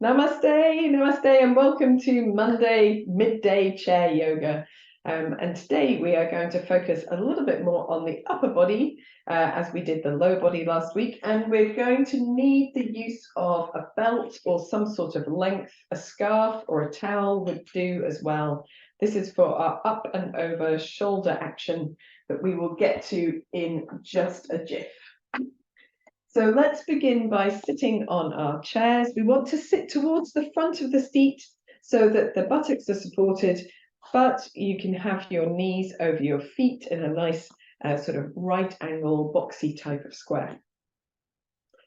Namaste, namaste, and welcome to Monday midday chair yoga. And today we are going to focus a little bit more on the upper body as we did the low body last week. And we're going to need the use of a belt or some sort of length. A scarf or a towel would do as well. This is for our up and over shoulder action that we will get to in just a jiff. So let's begin by sitting on our chairs. We want to sit towards the front of the seat so that the buttocks are supported, but you can have your knees over your feet in a nice sort of right angle, boxy type of square.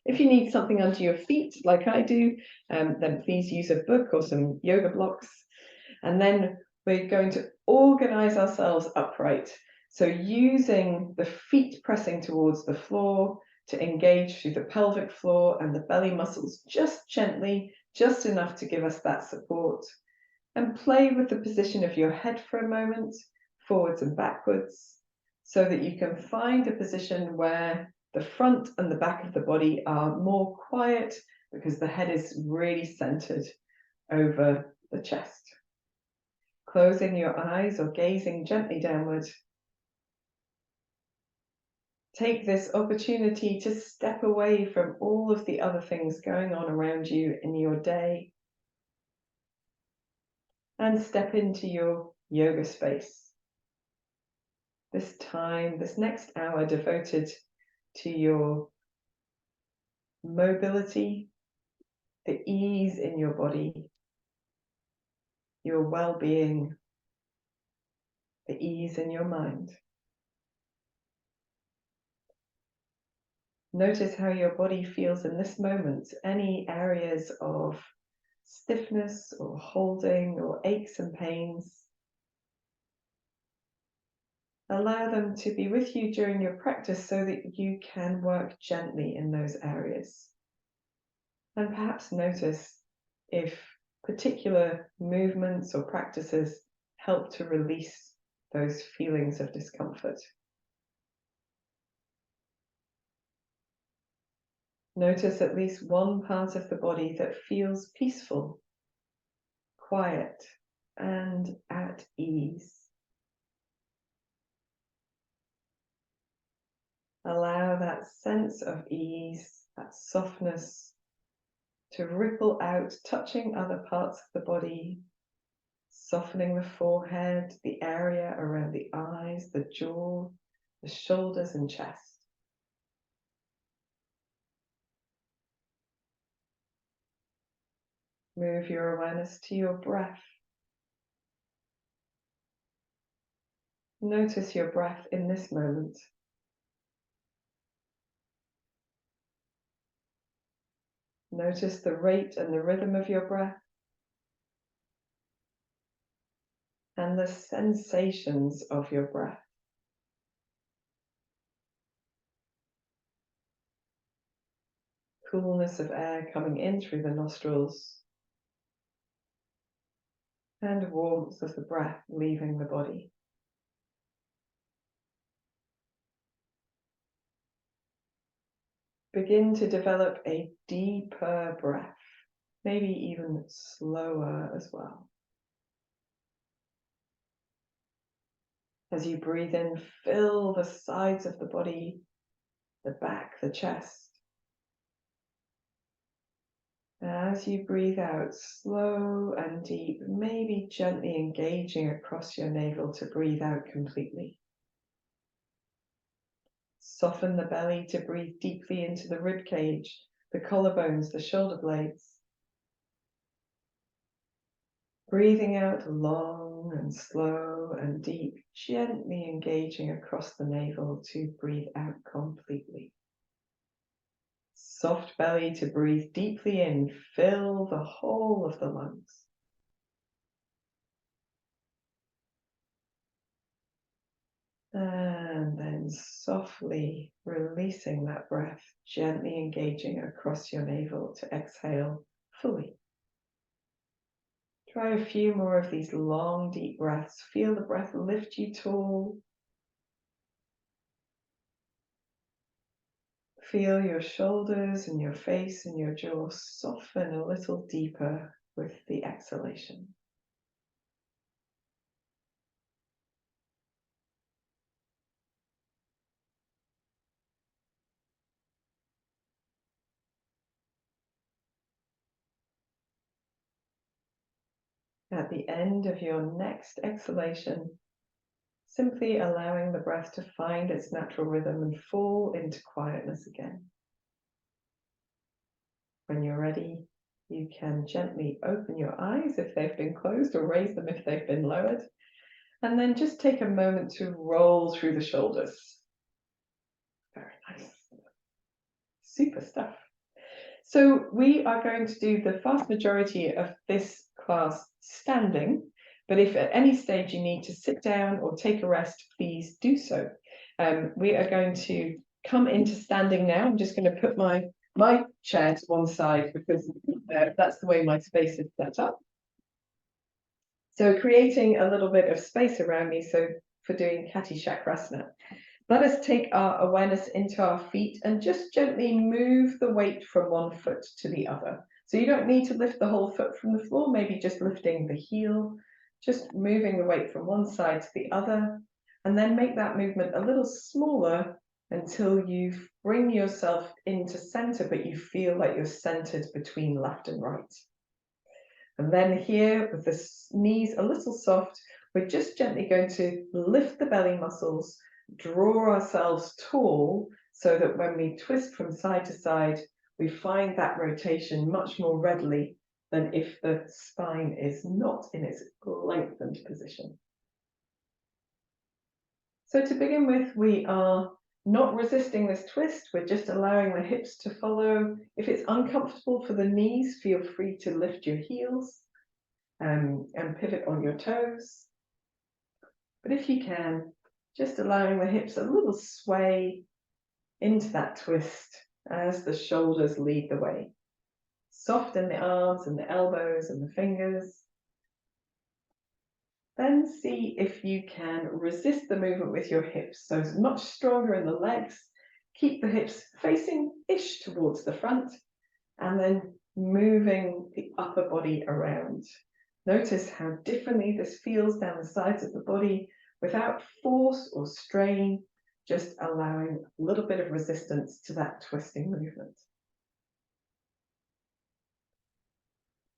If you need something under your feet, like I do, then please use a book or some yoga blocks. And then we're going to organize ourselves upright. So using the feet pressing towards the floor, to engage through the pelvic floor and the belly muscles just gently, just enough to give us that support. And play with the position of your head for a moment, forwards and backwards, so that you can find a position where the front and the back of the body are more quiet because the head is really centered over the chest. Closing your eyes or gazing gently downward. Take this opportunity to step away from all of the other things going on around you in your day and step into your yoga space. This time, this next hour devoted to your mobility, the ease in your body, your well-being, the ease in your mind. Notice how your body feels in this moment, any areas of stiffness or holding or aches and pains. Allow them to be with you during your practice so that you can work gently in those areas. And perhaps notice if particular movements or practices help to release those feelings of discomfort. Notice at least one part of the body that feels peaceful, quiet, and at ease. Allow that sense of ease, that softness, to ripple out, touching other parts of the body, softening the forehead, the area around the eyes, the jaw, the shoulders and chest. Move your awareness to your breath. Notice your breath in this moment. Notice the rate and the rhythm of your breath and the sensations of your breath. Coolness of air coming in through the nostrils and warmth of the breath leaving the body. Begin to develop a deeper breath, maybe even slower as well. As you breathe in, fill the sides of the body, the back, the chest. As you breathe out, slow and deep, maybe gently engaging across your navel to breathe out completely. Soften the belly to breathe deeply into the rib cage, the collarbones, the shoulder blades. Breathing out long and slow and deep, gently engaging across the navel to breathe out completely. Soft belly to breathe deeply in, fill the whole of the lungs. And then softly releasing that breath, gently engaging across your navel to exhale fully. Try a few more of these long, deep breaths. Feel the breath lift you tall. Feel your shoulders and your face and your jaw soften a little deeper with the exhalation. At the end of your next exhalation, simply allowing the breath to find its natural rhythm and fall into quietness again. When you're ready, you can gently open your eyes if they've been closed or raise them if they've been lowered. And then just take a moment to roll through the shoulders. Very nice. Super stuff. So we are going to do the vast majority of this class standing, but if at any stage you need to sit down or take a rest, please do so. We are going to come into standing now. I'm just going to put my chair to one side because that's the way my space is set up. So creating a little bit of space around me, so for doing Kati Chakrasana. Let us take our awareness into our feet and just gently move the weight from one foot to the other. So you don't need to lift the whole foot from the floor, maybe just lifting the heel, just moving the weight from one side to the other, and then make that movement a little smaller until you bring yourself into center, but you feel like you're centered between left and right. And then here, with the knees a little soft, we're just gently going to lift the belly muscles, draw ourselves tall so that when we twist from side to side, we find that rotation much more readily than if the spine is not in its lengthened position. So to begin with, we are not resisting this twist, we're just allowing the hips to follow. If it's uncomfortable for the knees, feel free to lift your heels and pivot on your toes. But if you can, just allowing the hips a little sway into that twist as the shoulders lead the way. Soften the arms and the elbows and the fingers. Then see if you can resist the movement with your hips. So it's much stronger in the legs. Keep the hips facing-ish towards the front and then moving the upper body around. Notice how differently this feels down the sides of the body without force or strain, just allowing a little bit of resistance to that twisting movement.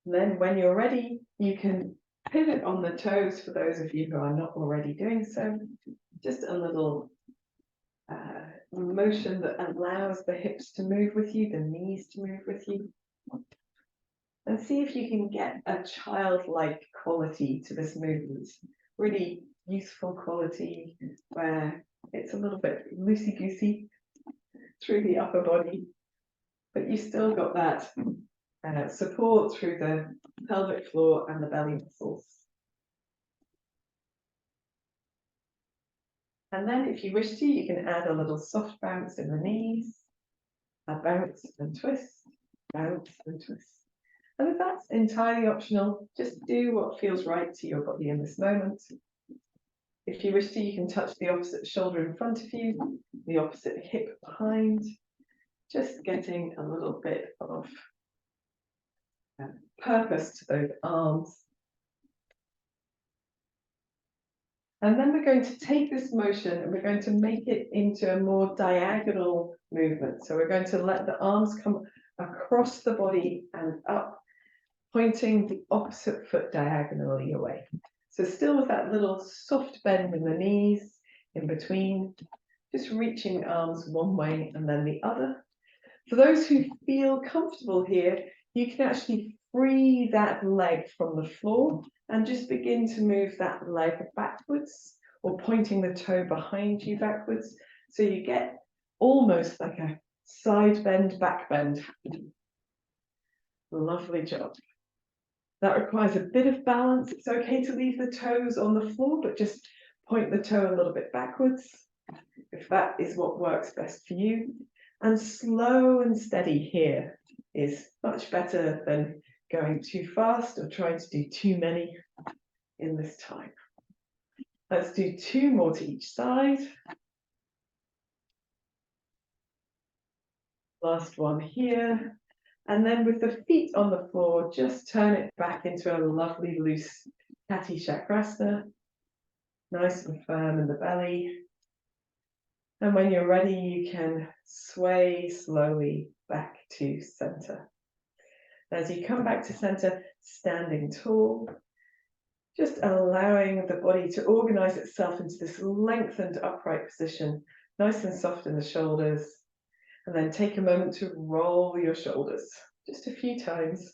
And then when you're ready, you can pivot on the toes for those of you who are not already doing so. Just a little motion that allows the hips to move with you, the knees to move with you. And see if you can get a childlike quality to this movement, really youthful quality where it's a little bit loosey-goosey through the upper body, but you still got that support through the pelvic floor and the belly muscles. And then if you wish to, you can add a little soft bounce in the knees, a bounce and twist, bounce and twist. And if that's entirely optional, just do what feels right to your body in this moment. If you wish to, you can touch the opposite shoulder in front of you, the opposite hip behind, just getting a little bit of purpose to those arms. And then we're going to take this motion and we're going to make it into a more diagonal movement. So we're going to let the arms come across the body and up, pointing the opposite foot diagonally away. So still with that little soft bend in the knees in between, just reaching the arms one way and then the other. For those who feel comfortable here, you can actually free that leg from the floor and just begin to move that leg backwards or pointing the toe behind you backwards. So you get almost like a side bend, back bend. Lovely job. That requires a bit of balance. It's okay to leave the toes on the floor, but just point the toe a little bit backwards if that is what works best for you. And slow and steady here is much better than going too fast or trying to do too many in this time. Let's do 2 more to each side. Last one here. And then with the feet on the floor, just turn it back into a lovely loose Kati Chakrasana. Nice and firm in the belly. And when you're ready, you can sway slowly back to center. As you come back to center, standing tall, just allowing the body to organize itself into this lengthened upright position, nice and soft in the shoulders. And then take a moment to roll your shoulders, just a few times.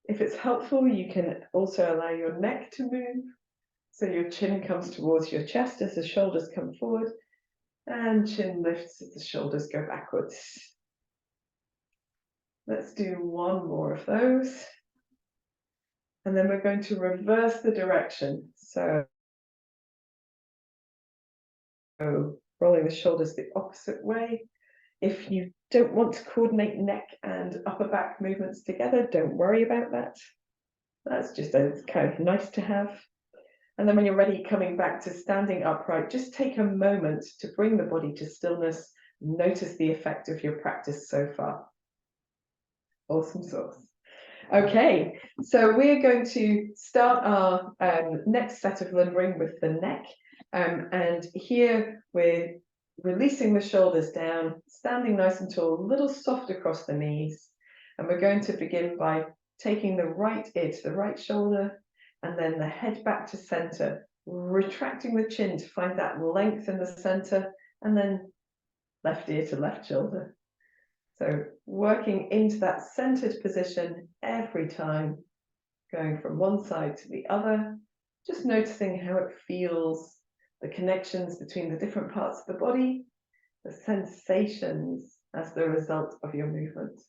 If it's helpful, you can also allow your neck to move, so your chin comes towards your chest as the shoulders come forward, and chin lifts as the shoulders go backwards. Let's do one more of those. And then we're going to reverse the direction. So rolling the shoulders the opposite way. If you don't want to coordinate neck and upper back movements together, don't worry about that. That's just kind of nice to have. And then when you're ready, coming back to standing upright, just take a moment to bring the body to stillness. Notice the effect of your practice so far. Awesome sauce. Okay, so we're going to start our next set of lumbering with the neck. And here we're releasing the shoulders down, standing nice and tall, a little soft across the knees. And we're going to begin by taking the right ear to the right shoulder, and then the head back to center, retracting the chin to find that length in the center, and then left ear to left shoulder. So working into that centered position every time, going from one side to the other, just noticing how it feels, the connections between the different parts of the body, the sensations as the result of your movement.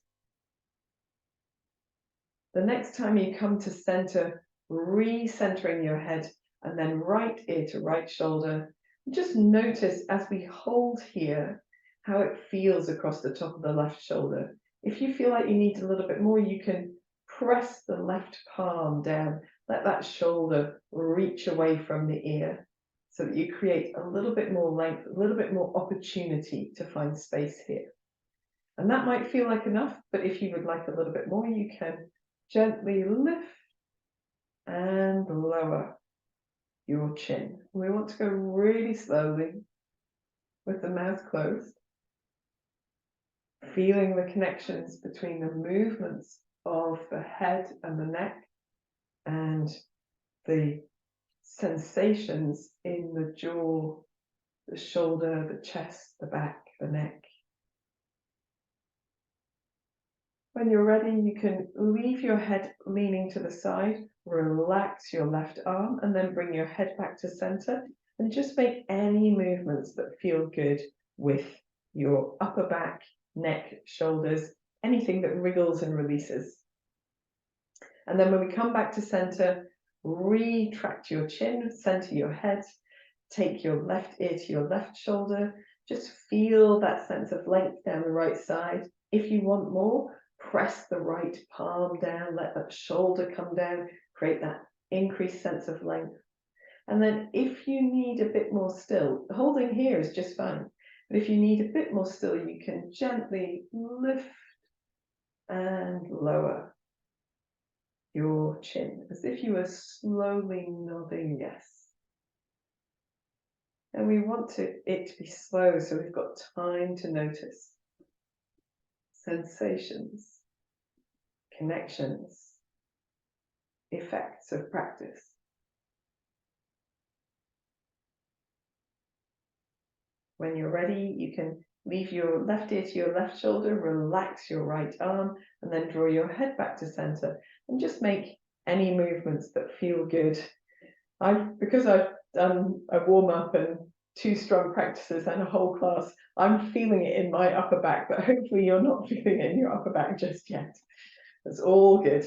The next time you come to center, re-centering your head, and then right ear to right shoulder, just notice as we hold here, how it feels across the top of the left shoulder. If you feel like you need a little bit more, you can press the left palm down, let that shoulder reach away from the ear, so that you create a little bit more length, a little bit more opportunity to find space here. And that might feel like enough, but if you would like a little bit more, you can gently lift and lower your chin. We want to go really slowly with the mouth closed, feeling the connections between the movements of the head and the neck and the sensations in the jaw, the shoulder, the chest, the back, the neck. When you're ready, you can leave your head leaning to the side, relax your left arm, and then bring your head back to center, and just make any movements that feel good with your upper back, neck, shoulders, anything that wriggles and releases. And then when we come back to center, retract your chin, center your head, take your left ear to your left shoulder, just feel that sense of length down the right side. If you want more, press the right palm down, let that shoulder come down, create that increased sense of length. And then if you need a bit more still, holding here is just fine. But if you need a bit more still, you can gently lift and lower your chin, as if you were slowly nodding yes. And we want it to be slow, so we've got time to notice sensations, connections, effects of practice. When you're ready, you can leave your left ear to your left shoulder, relax your right arm, and then draw your head back to center, and just make any movements that feel good. Because I've done a warm-up and 2 strong practices and a whole class, I'm feeling it in my upper back, but hopefully you're not feeling it in your upper back just yet. That's all good.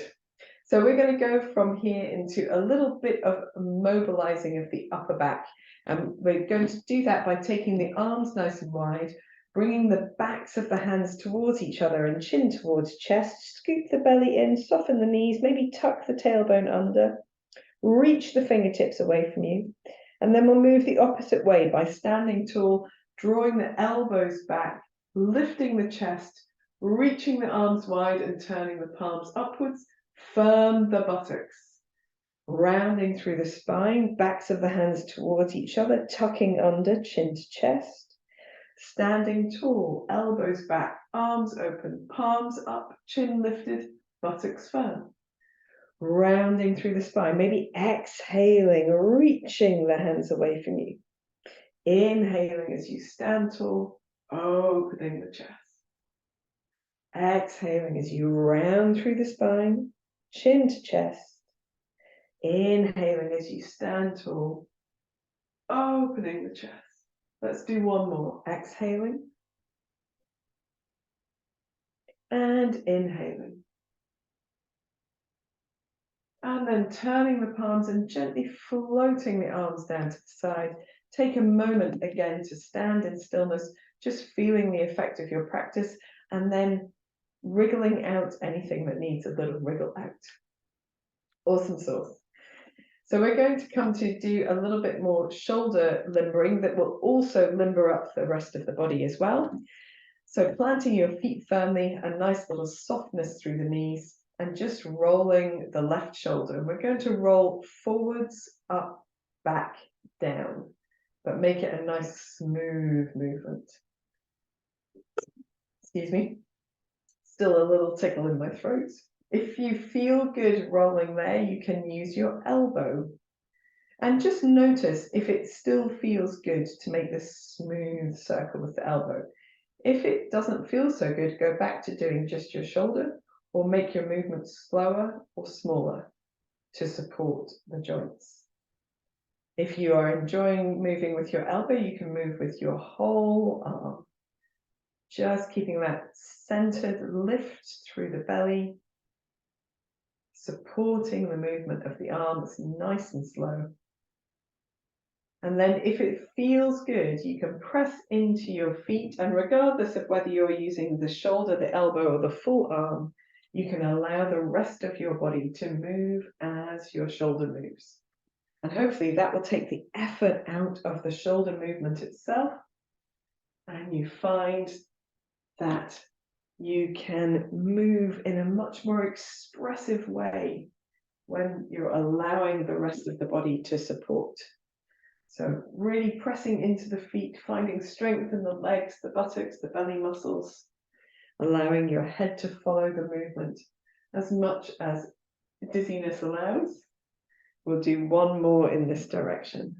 So we're going to go from here into a little bit of mobilizing of the upper back. And we're going to do that by taking the arms nice and wide, bringing the backs of the hands towards each other and chin towards chest, scoop the belly in, soften the knees, maybe tuck the tailbone under, reach the fingertips away from you. And then we'll move the opposite way by standing tall, drawing the elbows back, lifting the chest, reaching the arms wide and turning the palms upwards. Firm the buttocks, rounding through the spine, backs of the hands towards each other, tucking under, chin to chest. Standing tall, elbows back, arms open, palms up, chin lifted, buttocks firm. Rounding through the spine, maybe exhaling, reaching the hands away from you. Inhaling as you stand tall, opening the chest. Exhaling as you round through the spine, chin to chest. Inhaling as you stand tall, opening the chest. Let's do one more. Exhaling and inhaling. And then turning the palms and gently floating the arms down to the side. Take a moment again to stand in stillness, just feeling the effect of your practice, and then wriggling out anything that needs a little wriggle out. Awesome sauce. So we're going to come to do a little bit more shoulder limbering that will also limber up the rest of the body as well. So planting your feet firmly, a nice little softness through the knees, and just rolling the left shoulder. We're going to roll forwards, up, back, down, but make it a nice smooth movement. Excuse me. Still a little tickle in my throat. If you feel good rolling there, you can use your elbow. And just notice if it still feels good to make this smooth circle with the elbow. If it doesn't feel so good, go back to doing just your shoulder, or make your movements slower or smaller to support the joints. If you are enjoying moving with your elbow, you can move with your whole arm. Just keeping that centered lift through the belly, supporting the movement of the arms nice and slow. And then if it feels good, you can press into your feet, and regardless of whether you're using the shoulder, the elbow, or the full arm, you can allow the rest of your body to move as your shoulder moves. And hopefully that will take the effort out of the shoulder movement itself, and you find that you can move in a much more expressive way when you're allowing the rest of the body to support. So really pressing into the feet, finding strength in the legs, the buttocks, the belly muscles, allowing your head to follow the movement as much as dizziness allows. We'll do one more in this direction.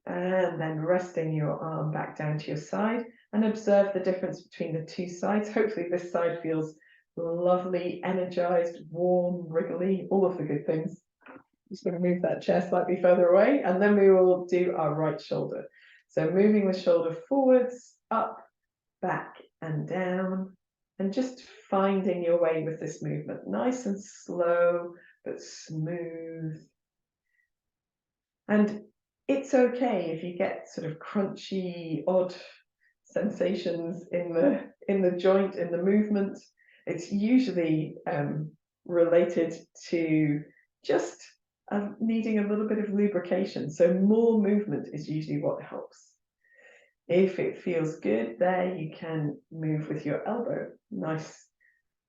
And then resting your arm back down to your side, and observe the difference between the two sides. Hopefully this side feels lovely, energized, warm, wriggly, all of the good things. Just going to move that chair slightly further away, and then we will do our right shoulder. So moving the shoulder forwards, up, back and down, and just finding your way with this movement. Nice and slow, but smooth. And it's okay if you get sort of crunchy, odd sensations in the joint, in the movement. It's usually related to just needing a little bit of lubrication. So more movement is usually what helps. If it feels good there, you can move with your elbow. Nice,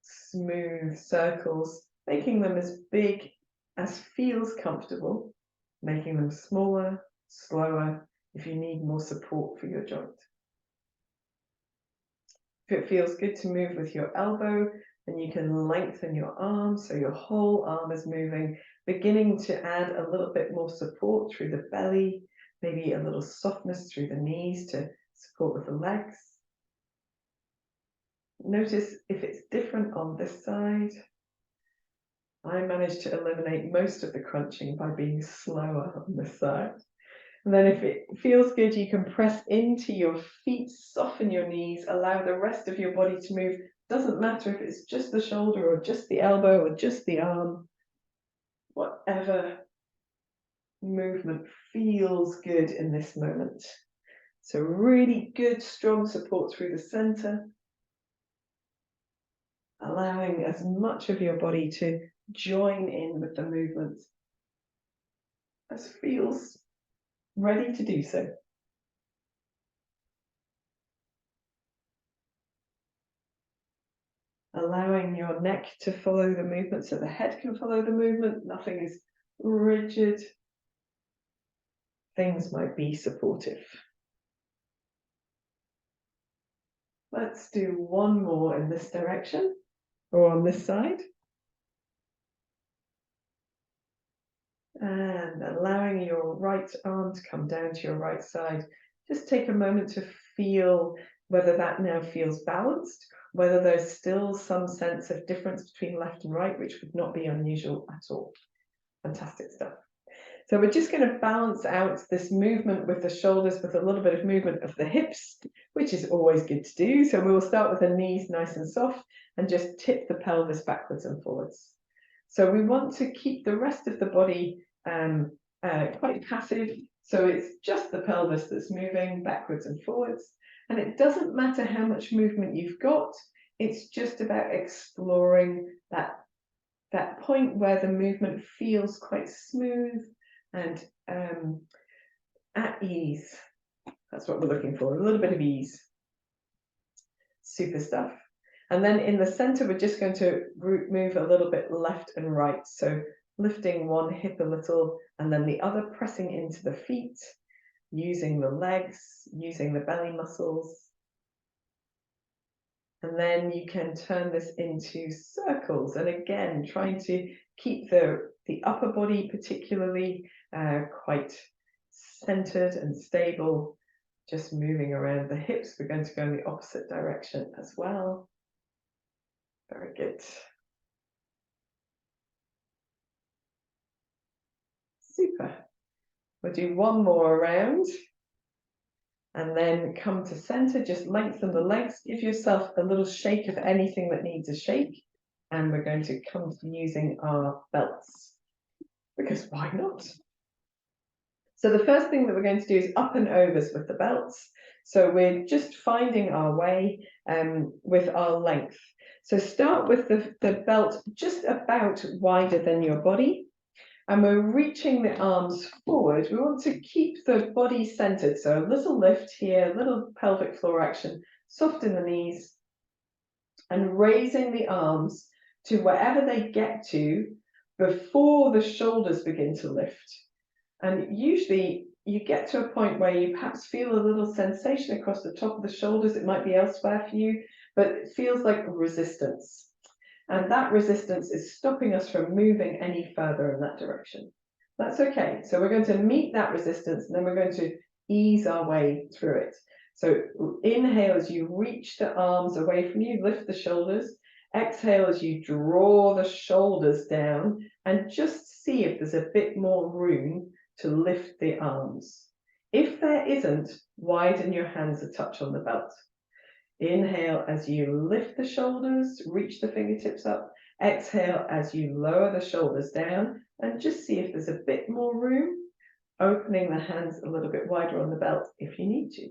smooth circles, making them as big as feels comfortable, making them smaller, slower, if you need more support for your joint. If it feels good to move with your elbow, then you can lengthen your arm so your whole arm is moving, beginning to add a little bit more support through the belly, maybe a little softness through the knees to support with the legs. Notice if it's different on this side. I managed to eliminate most of the crunching by being slower on this side. And then if it feels good, you can press into your feet, soften your knees, allow the rest of your body to move. Doesn't matter if it's just the shoulder or just the elbow or just the arm. Whatever movement feels good in this moment. So really good, strong support through the center. Allowing as much of your body to join in with the movement as feels ready to do so. allowing your neck to follow the movement so the head can follow the movement. Nothing is rigid. Things might be supportive. Let's do one more in this direction or on this side. And allowing your right arm to come down to your right side. Just take a moment to feel whether that now feels balanced, whether there's still some sense of difference between left and right, which would not be unusual at all. Fantastic stuff. So we're just going to balance out this movement with the shoulders with a little bit of movement of the hips, which is always good to do. So we will start with the knees nice and soft and just tip the pelvis backwards and forwards. So we want to keep the rest of the body quite passive. So it's just the pelvis that's moving backwards and forwards. And it doesn't matter how much movement you've got. It's just about exploring that point where the movement feels quite smooth and at ease. That's what we're looking for, a little bit of ease. Super stuff. And then in the center, we're just going to move a little bit left and right. So lifting one hip a little and then the other, pressing into the feet, using the legs, using the belly muscles. And then you can turn this into circles. And again, trying to keep the upper body particularly quite centered and stable, just moving around the hips. We're going to go in the opposite direction as well. Very good. Super. We'll do one more round and then come to center. Just lengthen the legs. Give yourself a little shake of anything that needs a shake. And we're going to come to using our belts, because why not? So the first thing that we're going to do is up and overs with the belts. So we're just finding our way with our length. So start with the belt just about wider than your body. And we're reaching the arms forward. We want to keep the body centered. So a little lift here, a little pelvic floor action, soft in the knees, and raising the arms to wherever they get to before the shoulders begin to lift. And usually you get to a point where you perhaps feel a little sensation across the top of the shoulders. It might be elsewhere for you, but it feels like resistance. And that resistance is stopping us from moving any further in that direction. That's okay. So we're going to meet that resistance and then we're going to ease our way through it. So inhale as you reach the arms away from you, lift the shoulders. Exhale as you draw the shoulders down and just see if there's a bit more room to lift the arms. If there isn't, widen your hands a touch on the belt. Inhale as you lift the shoulders, reach the fingertips up. Exhale as you lower the shoulders down and just see if there's a bit more room, opening the hands a little bit wider on the belt if you need to.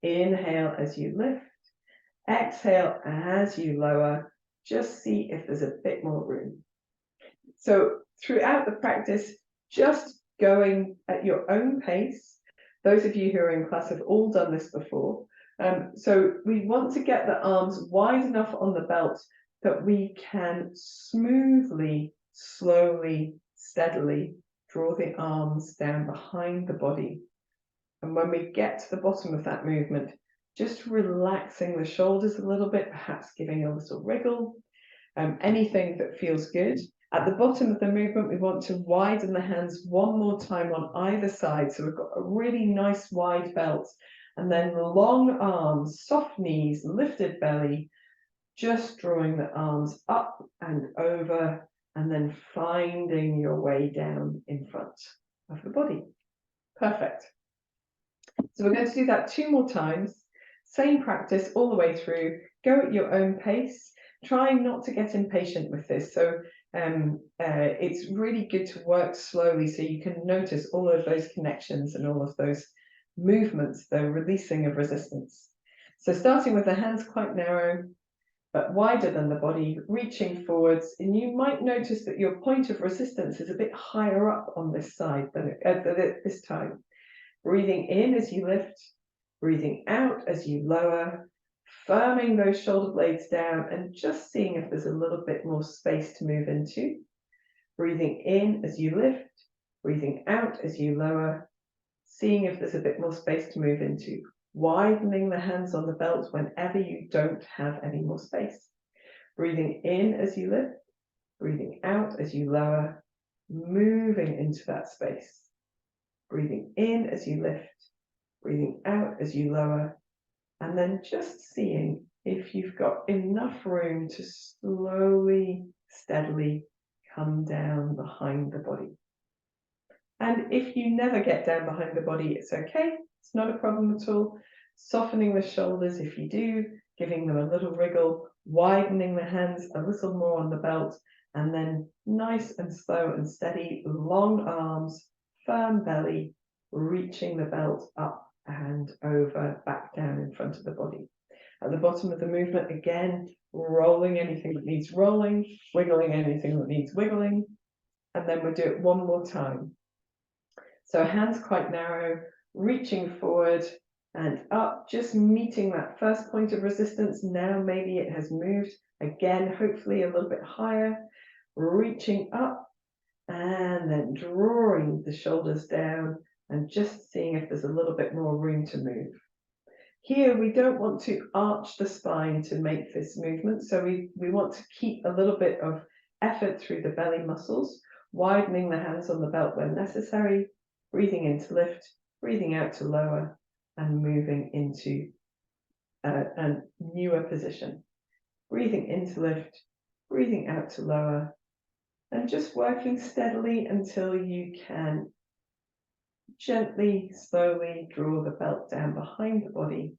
Inhale as you lift. Exhale as you lower. Just see if there's a bit more room. So throughout the practice, just going at your own pace. Those of you who are in class have all done this before. So we want to get the arms wide enough on the belt that we can smoothly, slowly, steadily draw the arms down behind the body. And when we get to the bottom of that movement, just relaxing the shoulders a little bit, perhaps giving a little wriggle, anything that feels good. At the bottom of the movement, we want to widen the hands one more time on either side. So we've got a really nice wide belt. And then long arms, soft knees, lifted belly, just drawing the arms up and over, and then finding your way down in front of the body. Perfect. So we're going to do that 2 more times. Same practice all the way through. Go at your own pace. Try not to get impatient with this. So it's really good to work slowly so you can notice all of those connections and all of those movements, the releasing of resistance. So starting with the hands quite narrow, but wider than the body, reaching forwards, and you might notice that your point of resistance is a bit higher up on this side than this time. Breathing in as you lift, breathing out as you lower, firming those shoulder blades down and just seeing if there's a little bit more space to move into. Breathing in as you lift, breathing out as you lower, seeing if there's a bit more space to move into. Widening the hands on the belt whenever you don't have any more space. Breathing in as you lift, breathing out as you lower, moving into that space. Breathing in as you lift, breathing out as you lower, and then just seeing if you've got enough room to slowly, steadily come down behind the body. And if you never get down behind the body, it's okay. It's not a problem at all. Softening the shoulders if you do, giving them a little wriggle, widening the hands a little more on the belt, and then nice and slow and steady, long arms, firm belly, reaching the belt up and over, back down in front of the body. At the bottom of the movement, again, rolling anything that needs rolling, wiggling anything that needs wiggling, and then we'll do it one more time. So hands quite narrow, reaching forward and up, just meeting that first point of resistance. Now maybe it has moved again, hopefully a little bit higher, reaching up and then drawing the shoulders down and just seeing if there's a little bit more room to move. Here we don't want to arch the spine to make this movement, so we want to keep a little bit of effort through the belly muscles, widening the hands on the belt when necessary, breathing in to lift, breathing out to lower, and moving into a newer position. Breathing in to lift, breathing out to lower, and just working steadily until you can gently, slowly draw the belt down behind the body.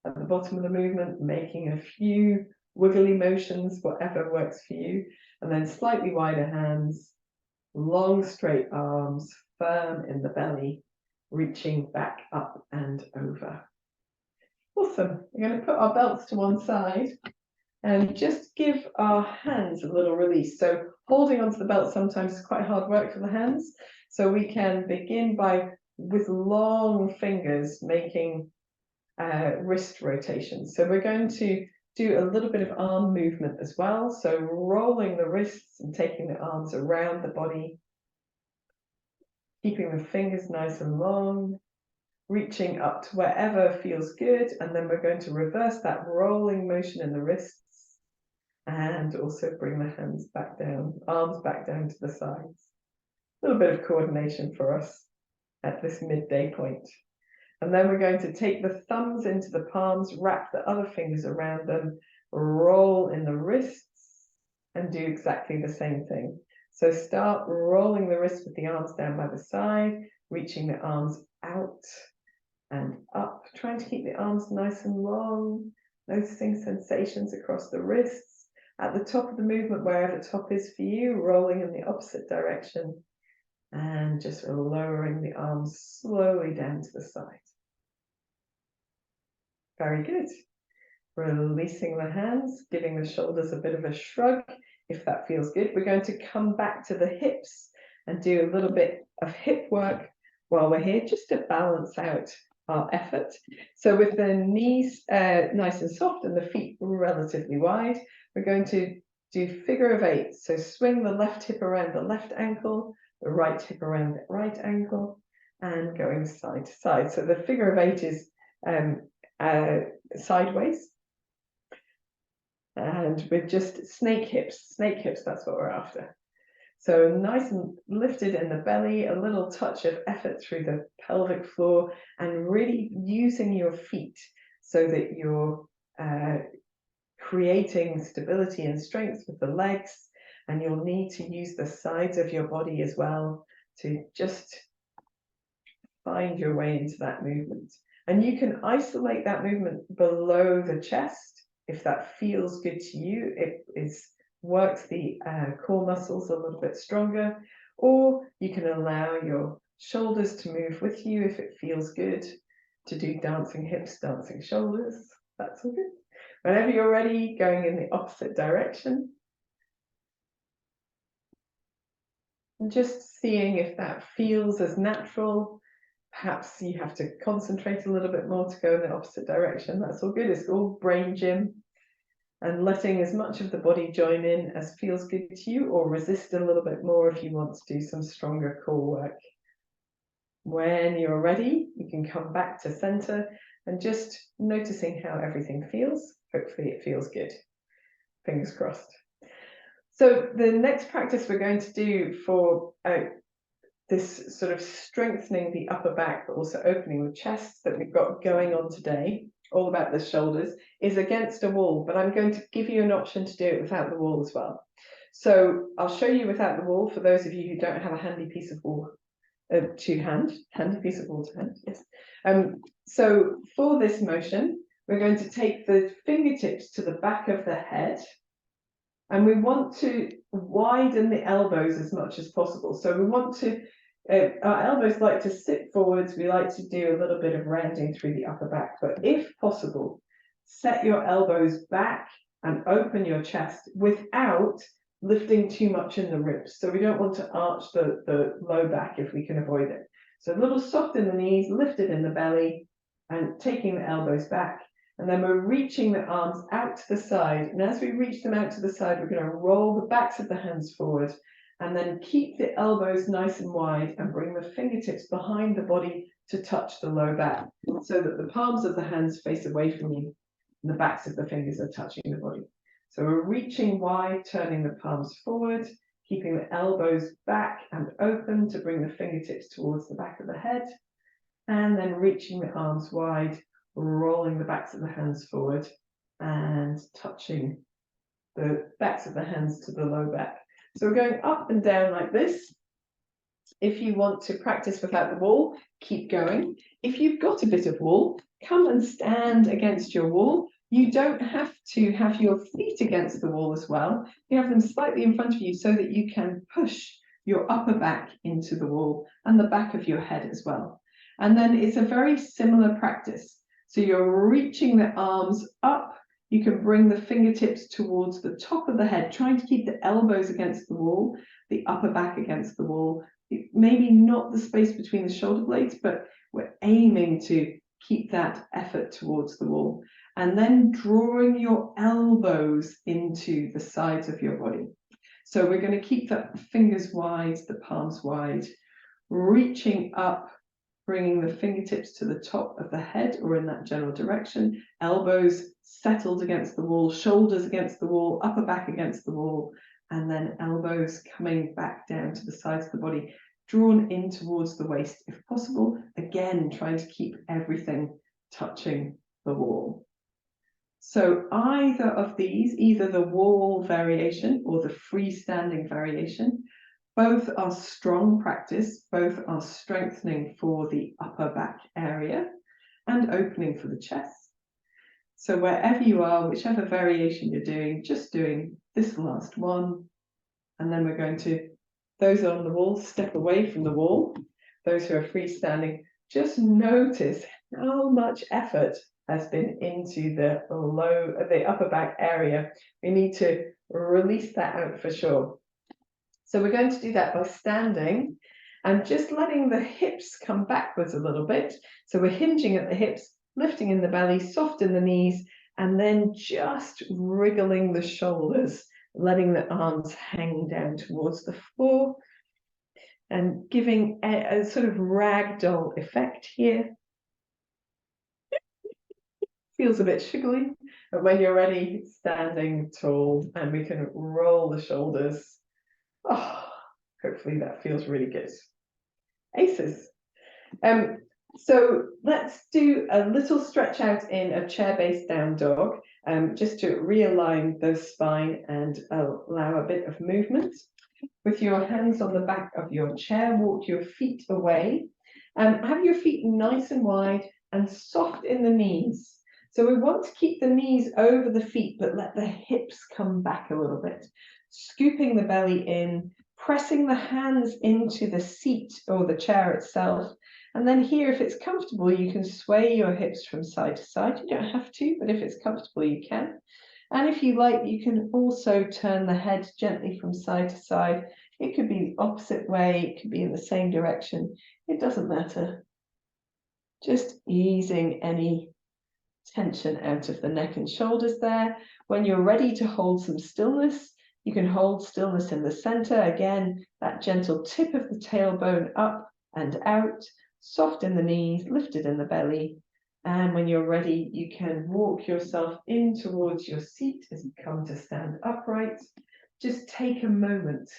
At the bottom of the movement, making a few wiggly motions, whatever works for you, and then slightly wider hands, long straight arms, firm in the belly, reaching back up and over. Awesome. We're going to put our belts to one side and just give our hands a little release. So holding onto the belt sometimes is quite hard work for the hands. So we can begin with long fingers making wrist rotations. So we're going to do a little bit of arm movement as well. So rolling the wrists and taking the arms around the body, keeping the fingers nice and long, reaching up to wherever feels good, and then we're going to reverse that rolling motion in the wrists and also bring the hands back down, arms back down to the sides. A little bit of coordination for us at this midday point. And then we're going to take the thumbs into the palms, wrap the other fingers around them, roll in the wrists, and do exactly the same thing. So start rolling the wrists with the arms down by the side, reaching the arms out and up, trying to keep the arms nice and long, noticing sensations across the wrists. At the top of the movement, wherever top is for you, rolling in the opposite direction and just lowering the arms slowly down to the side. Very good. Releasing the hands, giving the shoulders a bit of a shrug if that feels good. We're going to come back to the hips and do a little bit of hip work while we're here, just to balance out our effort. So with the knees nice and soft and the feet relatively wide, we're going to do figure of eight. So swing the left hip around the left ankle, the right hip around the right ankle, and going side to side. So the figure of eight is sideways, and with just snake hips, that's what we're after. So nice and lifted in the belly, a little touch of effort through the pelvic floor, and really using your feet so that you're creating stability and strength with the legs, and you'll need to use the sides of your body as well to just find your way into that movement. And you can isolate that movement below the chest if that feels good to you. It works the core muscles a little bit stronger, or you can allow your shoulders to move with you if it feels good to do dancing hips, dancing shoulders. That's all good. Whenever you're ready, going in the opposite direction. And just seeing if that feels as natural perhaps you have to concentrate a little bit more to go in the opposite direction. That's all good. It's all brain gym. And letting as much of the body join in as feels good to you, or resist a little bit more if you want to do some stronger core work. When you're ready, you can come back to center and just noticing how everything feels. Hopefully it feels good. Fingers crossed. So the next practice we're going to do for this sort of strengthening the upper back, but also opening the chest that we've got going on today, all about the shoulders, is against a wall, but I'm going to give you an option to do it without the wall as well. So I'll show you without the wall for those of you who don't have a handy piece of wall to hand, handy piece of wall to hand, yes. So for this motion, we're going to take the fingertips to the back of the head, and we want to widen the elbows as much as possible. So we want to, our elbows like to sit forwards. We like to do a little bit of rounding through the upper back, but if possible, set your elbows back and open your chest without lifting too much in the ribs. So we don't want to arch the low back if we can avoid it. So a little soft in the knees, lifted in the belly, and taking the elbows back. And then we're reaching the arms out to the side. And as we reach them out to the side, we're going to roll the backs of the hands forward, and then keep the elbows nice and wide and bring the fingertips behind the body to touch the low back, so that the palms of the hands face away from you and the backs of the fingers are touching the body. So we're reaching wide, turning the palms forward, keeping the elbows back and open to bring the fingertips towards the back of the head, and then reaching the arms wide, rolling the backs of the hands forward and touching the backs of the hands to the low back. So we're going up and down like this. If you want to practice without the wall, keep going. If you've got a bit of wall, come and stand against your wall. You don't have to have your feet against the wall as well. You have them slightly in front of you so that you can push your upper back into the wall and the back of your head as well. And then it's a very similar practice. So you're reaching the arms up. You can bring the fingertips towards the top of the head, trying to keep the elbows against the wall, the upper back against the wall. Maybe not the space between the shoulder blades, but we're aiming to keep that effort towards the wall. And then drawing your elbows into the sides of your body. So we're going to keep the fingers wide, the palms wide, reaching up, bringing the fingertips to the top of the head or in that general direction, elbows settled against the wall, shoulders against the wall, upper back against the wall, and then elbows coming back down to the sides of the body, drawn in towards the waist if possible. Again, trying to keep everything touching the wall. So either of these, either the wall variation or the freestanding variation, both are strong practice, both are strengthening for the upper back area and opening for the chest. So wherever you are, whichever variation you're doing, just doing this last one. And then we're going to, those on the wall, step away from the wall. Those who are freestanding, just notice how much effort has been into the upper back area. We need to release that out for sure. So we're going to do that by standing and just letting the hips come backwards a little bit. So we're hinging at the hips, lifting in the belly, soft in the knees, and then just wriggling the shoulders, letting the arms hang down towards the floor and giving a sort of ragdoll effect here. Feels a bit shiggly, but when you're ready, standing tall, and we can roll the shoulders. Oh, hopefully that feels really good. Aces. So let's do a little stretch out in a chair-based down dog, just to realign the spine and allow a bit of movement. With your hands on the back of your chair, walk your feet away. Have your feet nice and wide and soft in the knees. So we want to keep the knees over the feet, but let the hips come back a little bit. Scooping the belly in, pressing the hands into the seat or the chair itself. And then here, if it's comfortable, you can sway your hips from side to side. You don't have to, but if it's comfortable, you can. And if you like, you can also turn the head gently from side to side. It could be the opposite way, it could be in the same direction. It doesn't matter. Just easing any tension out of the neck and shoulders there. When you're ready to hold some stillness, you can hold stillness in the center. Again, that gentle tip of the tailbone up and out, soft in the knees, lifted in the belly. And when you're ready, you can walk yourself in towards your seat as you come to stand upright. Just take a moment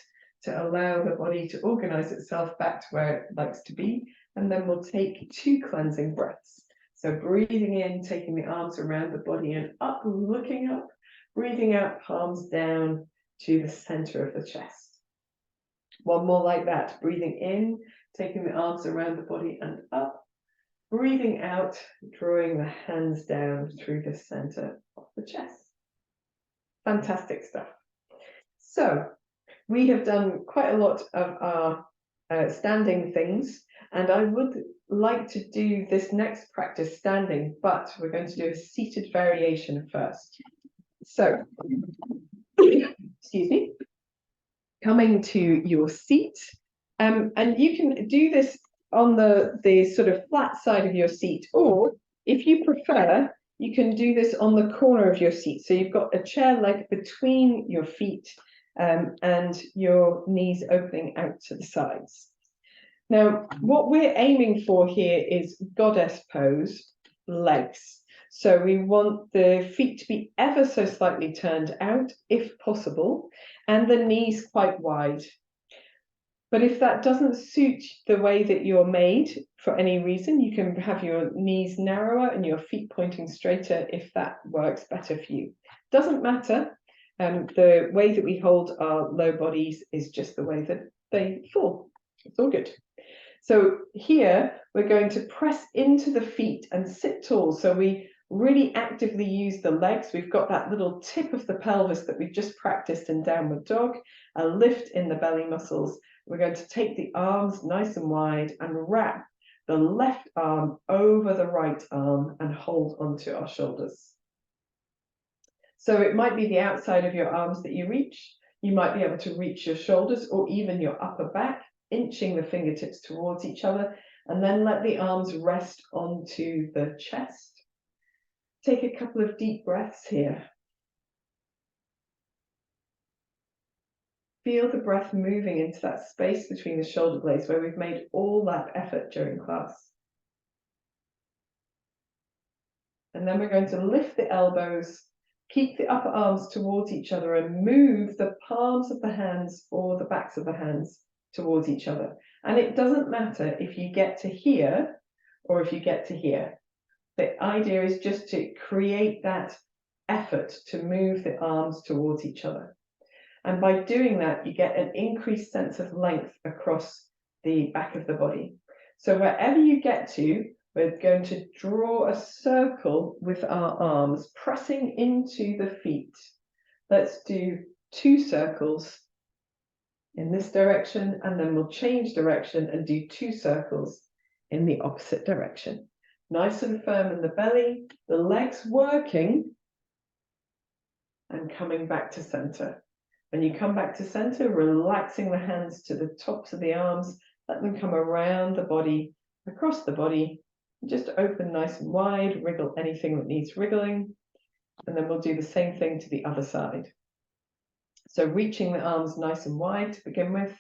to allow the body to organize itself back to where it likes to be. And then we'll take 2 cleansing breaths. So breathing in, taking the arms around the body and up, looking up. Breathing out, palms down to the center of the chest. One more like that. Breathing in, taking the arms around the body and up. Breathing out, drawing the hands down through the center of the chest. Fantastic stuff. So we have done quite a lot of our standing things, and I would like to do this next practice standing, but we're going to do a seated variation first. So, excuse me, coming to your seat, and you can do this on the sort of flat side of your seat, or if you prefer, you can do this on the corner of your seat. So you've got a chair leg between your feet and your knees opening out to the sides. Now, what we're aiming for here is goddess pose, legs. So we want the feet to be ever so slightly turned out, if possible, and the knees quite wide. But if that doesn't suit the way that you're made for any reason, you can have your knees narrower and your feet pointing straighter if that works better for you. Doesn't matter. The way that we hold our low bodies is just the way that they fall. It's all good. So here we're going to press into the feet and sit tall. So we really actively use the legs. We've got that little tip of the pelvis that we've just practiced in downward dog, a lift in the belly muscles. We're going to take the arms nice and wide and wrap the left arm over the right arm and hold onto our shoulders. So it might be the outside of your arms that you reach. You might be able to reach your shoulders or even your upper back, inching the fingertips towards each other, and then let the arms rest onto the chest. Take a couple of deep breaths here. Feel the breath moving into that space between the shoulder blades where we've made all that effort during class. And then we're going to lift the elbows, keep the upper arms towards each other and move the palms of the hands or the backs of the hands towards each other. And it doesn't matter if you get to here or if you get to here. The idea is just to create that effort to move the arms towards each other. And by doing that, you get an increased sense of length across the back of the body. So wherever you get to, we're going to draw a circle with our arms, pressing into the feet. Let's do 2 circles in this direction, and then we'll change direction and do 2 circles in the opposite direction. Nice and firm in the belly, the legs working, and coming back to center. When you come back to center, relaxing the hands to the tops of the arms, let them come around the body, across the body, just open nice and wide, wriggle anything that needs wriggling, and then we'll do the same thing to the other side. So reaching the arms nice and wide to begin with,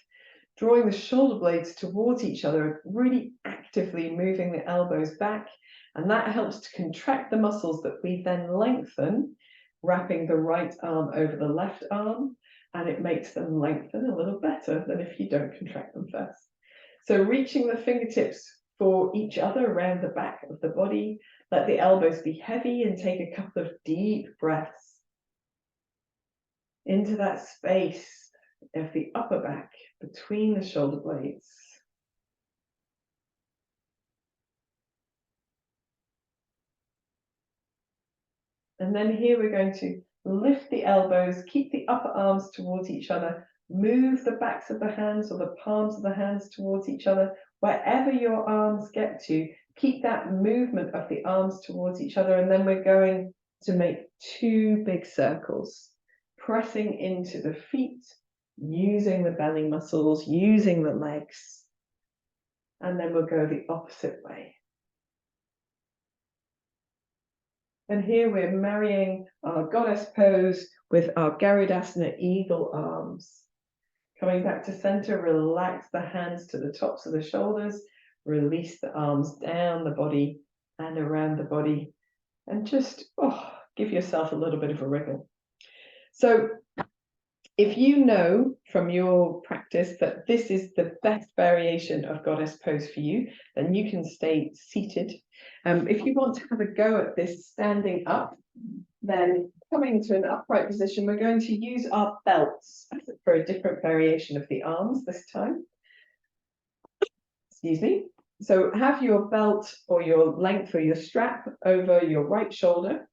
drawing the shoulder blades towards each other, really actively moving the elbows back, and that helps to contract the muscles that we then lengthen, wrapping the right arm over the left arm, and it makes them lengthen a little better than if you don't contract them first. So reaching the fingertips for each other around the back of the body, let the elbows be heavy and take a couple of deep breaths into that space of the upper back between the shoulder blades. And then here we're going to lift the elbows, keep the upper arms towards each other, move the backs of the hands or the palms of the hands towards each other. Wherever your arms get to, keep that movement of the arms towards each other. And then we're going to make 2 big circles, pressing into the feet, using the belly muscles, using the legs. And then we'll go the opposite way. And here we're marrying our goddess pose with our Garudasana eagle arms. Coming back to center, relax the hands to the tops of the shoulders, release the arms down the body and around the body, and just give yourself a little bit of a wriggle. So if you know from your practice that this is the best variation of goddess pose for you, then you can stay seated. If you want to have a go at this standing up, then coming to an upright position, we're going to use our belts for a different variation of the arms this time. Excuse me. So have your belt or your length or your strap over your right shoulder.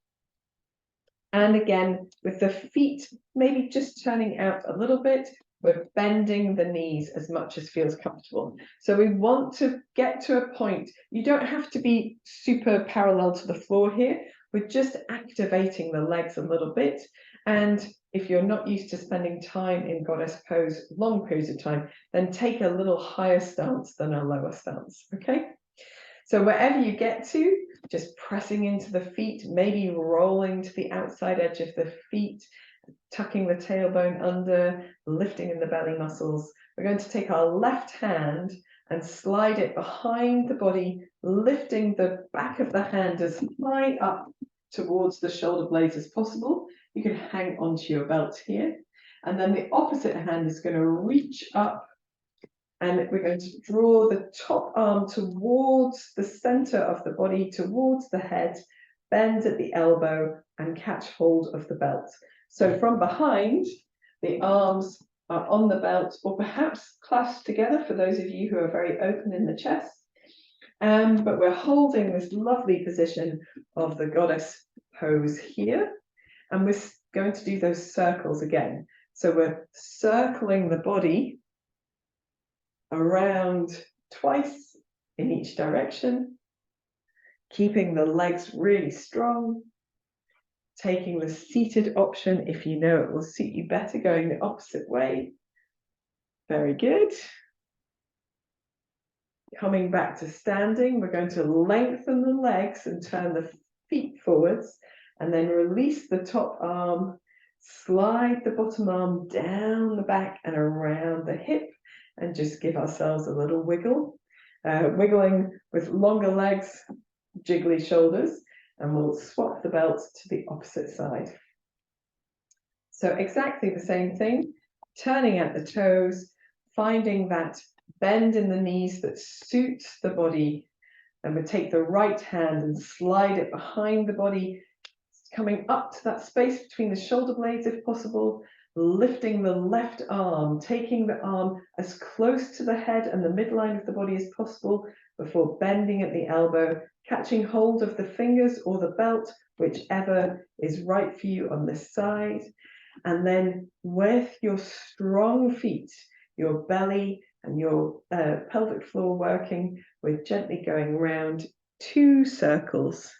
And again, with the feet maybe just turning out a little bit, we're bending the knees as much as feels comfortable. So we want to get to a point, you don't have to be super parallel to the floor here. We're just activating the legs a little bit. And if you're not used to spending time in goddess pose, long periods of time, then take a little higher stance than a lower stance, okay? So wherever you get to, just pressing into the feet, maybe rolling to the outside edge of the feet, tucking the tailbone under, lifting in the belly muscles. We're going to take our left hand and slide it behind the body, lifting the back of the hand as high up towards the shoulder blades as possible. You can hang onto your belt here. And then the opposite hand is going to reach up, and we're going to draw the top arm towards the center of the body, towards the head, bend at the elbow, and catch hold of the belt. So from behind, the arms are on the belt, or perhaps clasped together for those of you who are very open in the chest. But we're holding this lovely position of the goddess pose here. And we're going to do those circles again. So we're circling the body around twice in each direction, keeping the legs really strong, taking the seated option if you know it will suit you better, going the opposite way. Very good. Coming back to standing, we're going to lengthen the legs and turn the feet forwards, and then release the top arm, slide the bottom arm down the back and around the hip, and just give ourselves a little wiggle, wiggling with longer legs, jiggly shoulders, and we'll swap the belts to the opposite side. So exactly the same thing, turning at the toes, finding that bend in the knees that suits the body, and we take the right hand and slide it behind the body, coming up to that space between the shoulder blades if possible, lifting the left arm, taking the arm as close to the head and the midline of the body as possible before bending at the elbow, catching hold of the fingers or the belt, whichever is right for you on this side. And then with your strong feet, your belly and your pelvic floor working, we're gently going round 2 circles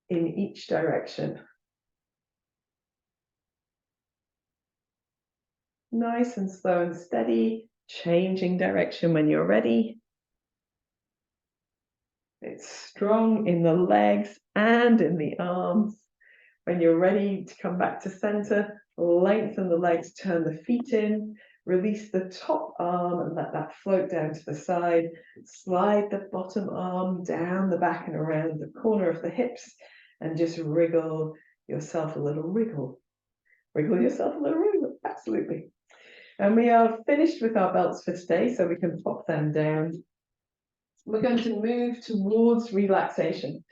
in each direction. Nice and slow and steady, changing direction when you're ready. It's strong in the legs and in the arms. When you're ready to come back to center, lengthen the legs, turn the feet in, release the top arm and let that float down to the side. Slide the bottom arm down the back and around the corner of the hips, and just wriggle yourself a little wriggle. Wriggle yourself a little wriggle, absolutely. And we are finished with our belts for today, so we can pop them down. We're going to move towards relaxation.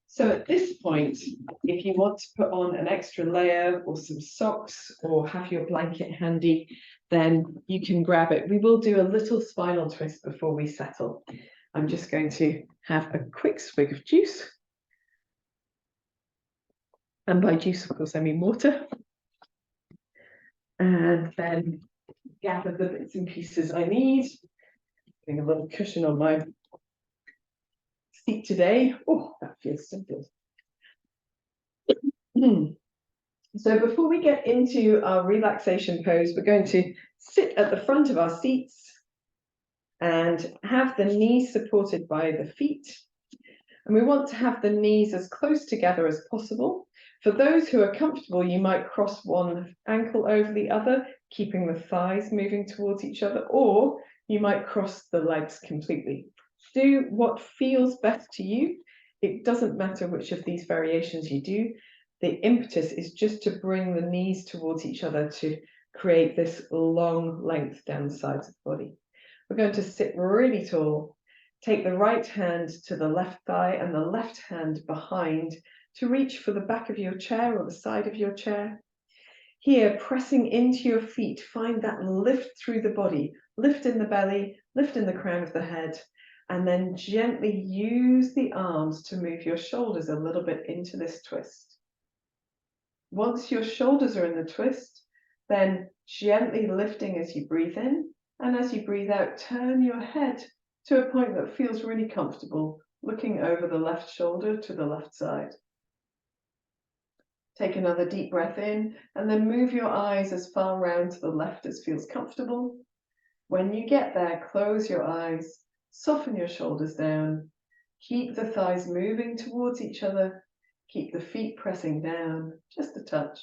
So at this point, if you want to put on an extra layer or some socks or have your blanket handy, then you can grab it. We will do a little spinal twist before we settle. I'm just going to have a quick swig of juice. And by juice, of course, I mean water. And then gather the bits and pieces I need. Putting a little cushion on my seat today. Oh, that feels so good. So before we get into our relaxation pose, we're going to sit at the front of our seats and have the knees supported by the feet. And we want to have the knees as close together as possible. For those who are comfortable, you might cross one ankle over the other, keeping the thighs moving towards each other, or you might cross the legs completely. Do what feels best to you. It doesn't matter which of these variations you do. The impetus is just to bring the knees towards each other to create this long length down the sides of the body. We're going to sit really tall. Take the right hand to the left thigh and the left hand behind to reach for the back of your chair or the side of your chair. Here, pressing into your feet, find that lift through the body, lift in the belly, lift in the crown of the head, and then gently use the arms to move your shoulders a little bit into this twist. Once your shoulders are in the twist, then gently lifting as you breathe in, and as you breathe out, turn your head to a point that feels really comfortable, looking over the left shoulder to the left side. Take another deep breath in, and then move your eyes as far round to the left as feels comfortable. When you get there, close your eyes, soften your shoulders down, keep the thighs moving towards each other, keep the feet pressing down, just a touch,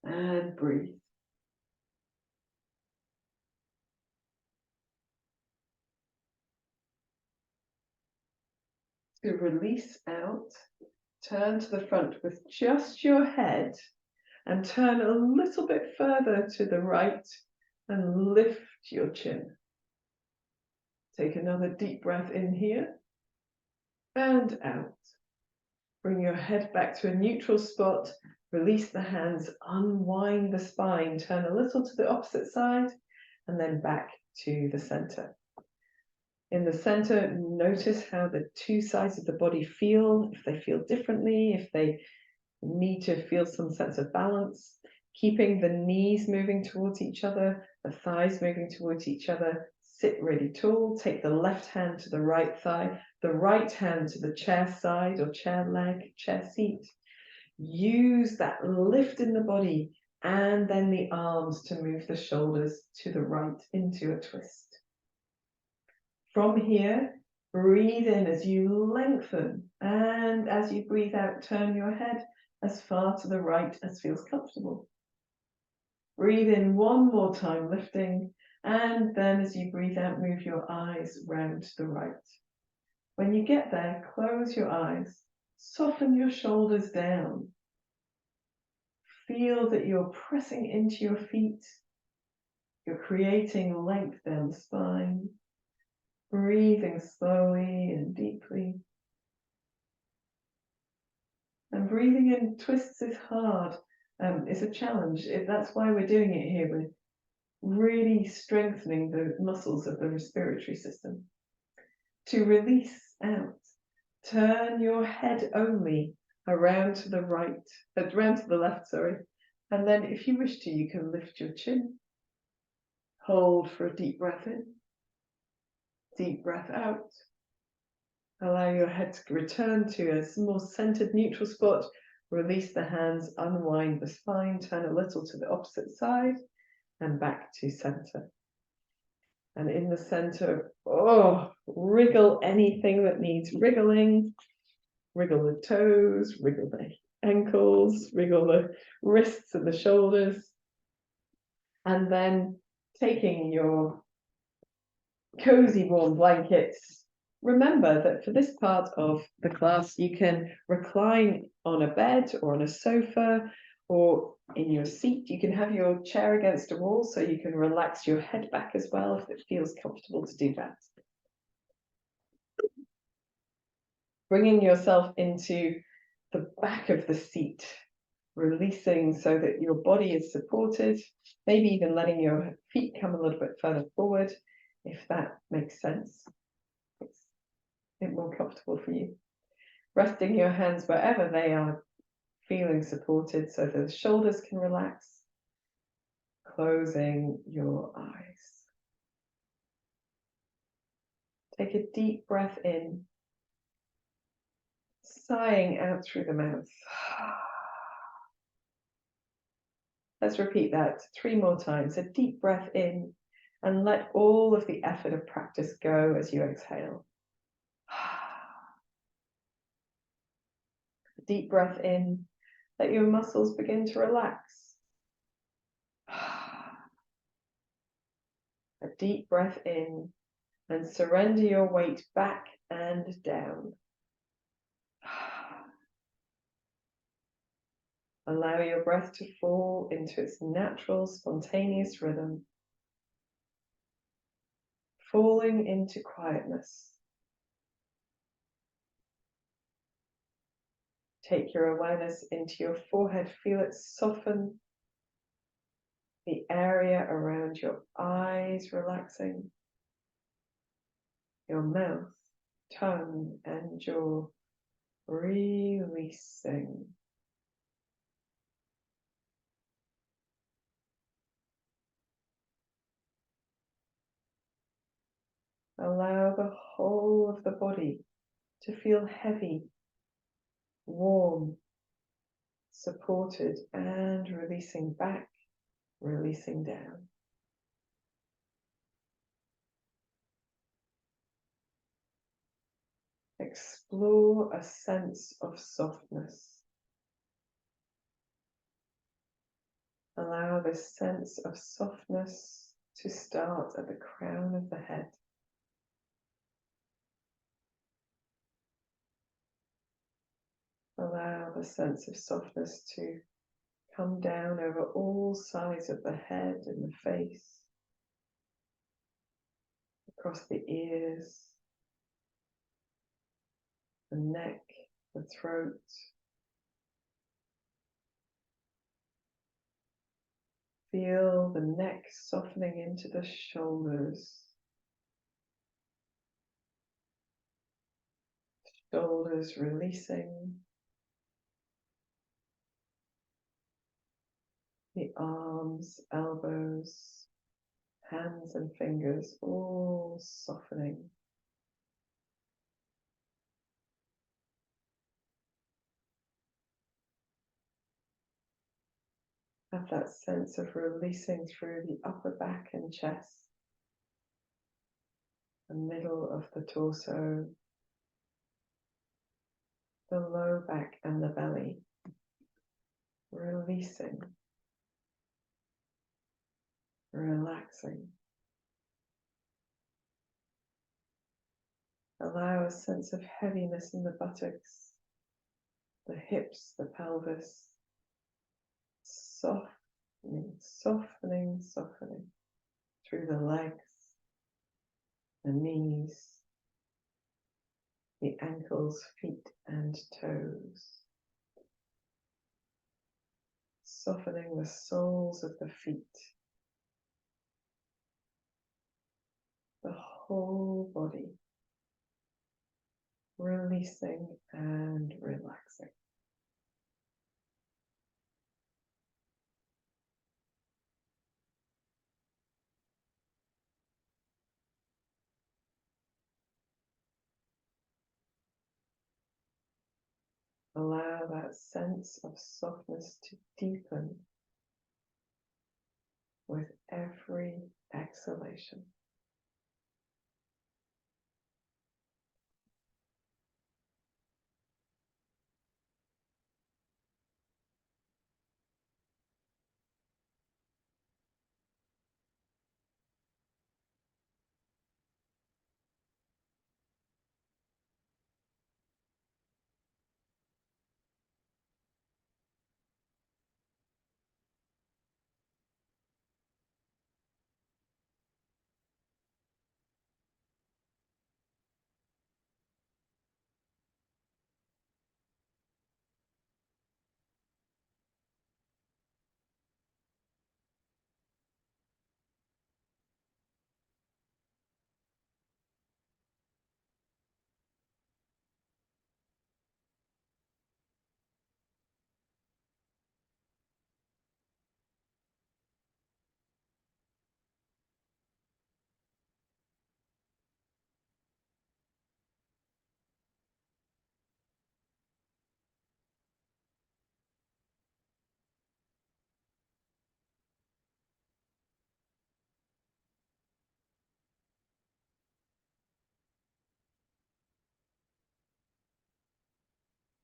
and breathe. To release out, turn to the front with just your head and turn a little bit further to the right and lift your chin. Take another deep breath in here and out. Bring your head back to a neutral spot, release the hands, unwind the spine, turn a little to the opposite side and then back to the center. In the center, notice how the two sides of the body feel, if they feel differently, if they need to feel some sense of balance, keeping the knees moving towards each other, the thighs moving towards each other. Sit really tall, take the left hand to the right thigh, the right hand to the chair side or chair leg, chair seat. Use that lift in the body and then the arms to move the shoulders to the right into a twist. From here, breathe in as you lengthen, and as you breathe out, turn your head as far to the right as feels comfortable. Breathe in one more time, lifting, and then as you breathe out, move your eyes round to the right. When you get there, close your eyes, soften your shoulders down. Feel that you're pressing into your feet. You're creating length down the spine. Breathing slowly and deeply. And breathing in twists is hard. It's a challenge. That's why we're doing it here. We're really strengthening the muscles of the respiratory system. To release out, turn your head only around to the right, around to the left, sorry. And then if you wish to, you can lift your chin. Hold for a deep breath in. Deep breath out. Allow your head to return to a more centered neutral spot. Release the hands, unwind the spine, turn a little to the opposite side and back to center. And in the center, wriggle anything that needs wriggling. Wriggle the toes, wriggle the ankles, wriggle the wrists and the shoulders. And then taking your cozy warm blankets, remember that for this part of the class, you can recline on a bed or on a sofa or in your seat. You can have your chair against a wall so you can relax your head back as well if it feels comfortable to do that. Bringing yourself into the back of the seat, releasing so that your body is supported, maybe even letting your feet come a little bit further forward, if that makes sense. It's a bit more comfortable for you. Resting your hands wherever they are, feeling supported so the shoulders can relax. Closing your eyes. Take a deep breath in, sighing out through the mouth. Let's repeat that 3 more times. A deep breath in and let all of the effort of practice go as you exhale. Deep breath in. Let your muscles begin to relax. A deep breath in and surrender your weight back and down. Allow your breath to fall into its natural, spontaneous rhythm, falling into quietness. Take your awareness into your forehead. Feel it soften. The area around your eyes relaxing. Your mouth, tongue, and jaw releasing. Allow the whole of the body to feel heavy, warm, supported, and releasing back, releasing down. Explore a sense of softness. Allow this sense of softness to start at the crown of the head. Allow the sense of softness to come down over all sides of the head and the face, across the ears, the neck, the throat. Feel the neck softening into the shoulders. Shoulders releasing. The arms, elbows, hands and fingers all softening. Have that sense of releasing through the upper back and chest, the middle of the torso, the low back and the belly. Releasing, relaxing. Allow a sense of heaviness in the buttocks, the hips, the pelvis. Softening, softening, softening through the legs, the knees, the ankles, feet and toes. Softening the soles of the feet, the whole body, releasing and relaxing. Allow that sense of softness to deepen with every exhalation.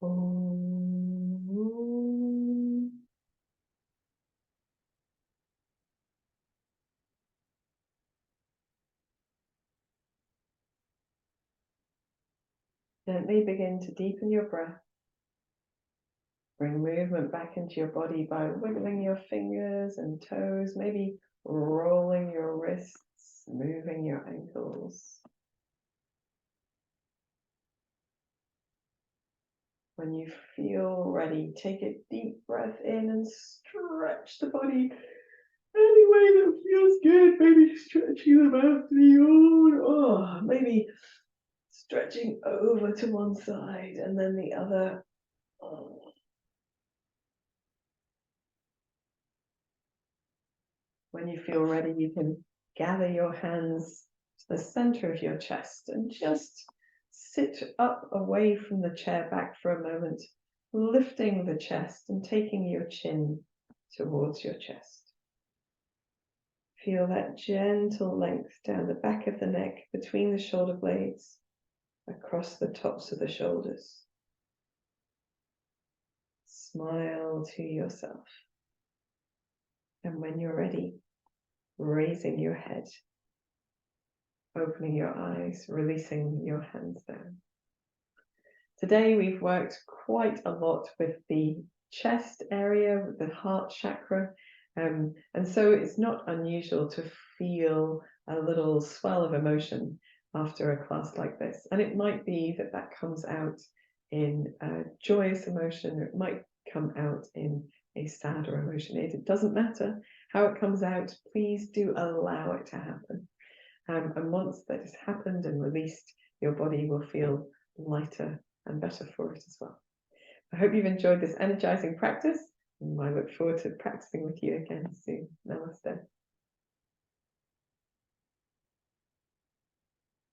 Om. Gently begin to deepen your breath. Bring movement back into your body by wiggling your fingers and toes, maybe rolling your wrists, moving your ankles. When you feel ready, take a deep breath in and stretch the body any way that feels good. Maybe stretching the mouth to the yawn, or maybe stretching over to one side and then the other. When you feel ready, you can gather your hands to the center of your chest and just sit up away from the chair back for a moment, lifting the chest and taking your chin towards your chest. Feel that gentle length down the back of the neck, between the shoulder blades, across the tops of the shoulders. Smile to yourself. And when you're ready, raising your head, opening your eyes, releasing your hands down. Today we've worked quite a lot with the chest area, with the heart chakra, and so it's not unusual to feel a little swell of emotion after a class like this. And it might be that that comes out in a joyous emotion, or it might come out in a sadder emotion. It doesn't matter how it comes out, please do allow it to happen. And once that has happened and released, your body will feel lighter and better for it as well. I hope you've enjoyed this energizing practice, and I look forward to practicing with you again soon. Namaste.